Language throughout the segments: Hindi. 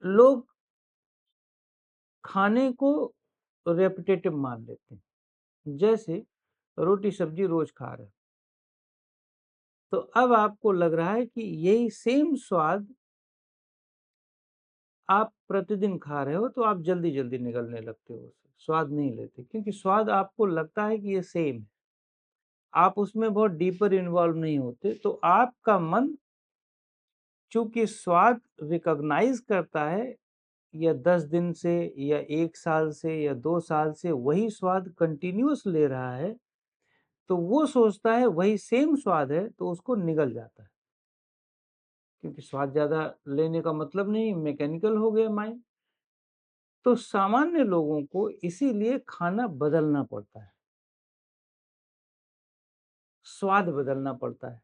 लोग खाने को रेपिटेटिव मान लेते हैं, जैसे रोटी सब्जी रोज खा रहे हो, तो अब आपको लग रहा है कि यही सेम स्वाद आप प्रतिदिन खा रहे हो, तो आप जल्दी-जल्दी निगलने लगते हो उससे, स्वाद नहीं लेते, क्योंकि स्वाद आपको लगता है कि ये सेम है। आप उसमें बहुत डीपर इन्वॉल्व नहीं होते, तो आपका मन चूँकि स्वाद रिकॉग्नाइज़ करता है, या 10 दिन से या 1 साल से या 2 साल से वही स्वाद कंटिन्यूअस ले रहा है, तो वो सोचता है वही सेम स्वाद है, तो उसको निगल जाता है। क्योंकि स्वाद ज़्यादा लेने का मतलब नहीं, मैकेनिकल हो गया माइंड। तो सामान्य लोगों को इसीलिए खाना बदलना पड़ता है, स्वाद बदलना पड़ता है।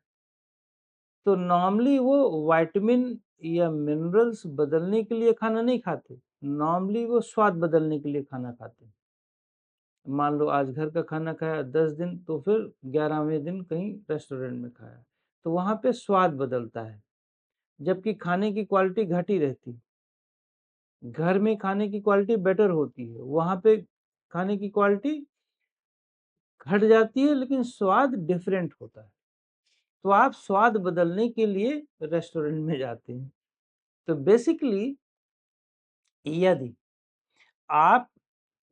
तो नॉर्मली वो विटामिन या मिनरल्स बदलने के लिए खाना नहीं खाते, नॉर्मली वो स्वाद बदलने के लिए खाना खाते हैं। मान लो आज घर का खाना खाया 10 दिन, तो फिर 11वें दिन कहीं रेस्टोरेंट में खाया, तो वहाँ पे स्वाद बदलता है, जबकि खाने की क्वालिटी घटी रहती है। घर में खाने की क्वालिटी बेटर होती है, वहाँ पे खाने की क्वालिटी घट जाती है, लेकिन स्वाद डिफरेंट होता है। तो आप स्वाद बदलने के लिए रेस्टोरेंट में जाते हैं। तो बेसिकली यदि आप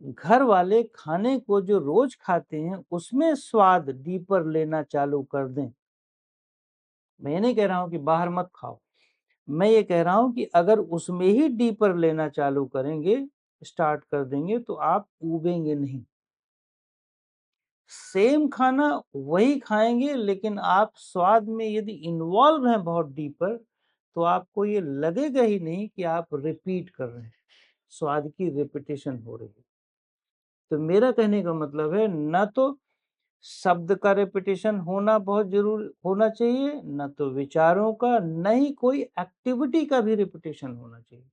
घर वाले खाने को जो रोज खाते हैं, उसमें स्वाद डीपर लेना चालू कर दें, मैं ये नहीं कह रहा हूँ कि बाहर मत खाओ, मैं ये कह रहा हूँ कि अगर उसमें ही डीपर लेना चालू करेंगे, स्टार्ट कर देंगे, तो आप ऊबेंगे नहीं। सेम खाना वही खाएँगे, लेकिन आप स्वाद में यदि इन्वॉल्व हैं बहुत डीपर, तो आपको ये लगेगा ही नहीं कि आप रिपीट कर रहे हैं, स्वाद की रिपिटिशन हो रही है। तो मेरा कहने का मतलब है, ना तो शब्द का रिपिटिशन होना बहुत ज़रूरी होना चाहिए, ना तो विचारों का, ना ही कोई एक्टिविटी का भी रिपिटिशन होना चाहिए।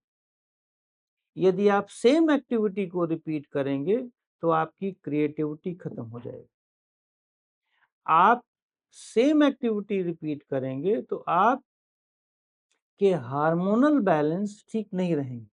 यदि आप सेम एक्टिविटी को रिपीट करेंगे, तो आपकी क्रिएटिविटी खत्म हो जाएगी। आप सेम एक्टिविटी रिपीट करेंगे, तो आपके हार्मोनल बैलेंस ठीक नहीं रहेंगे।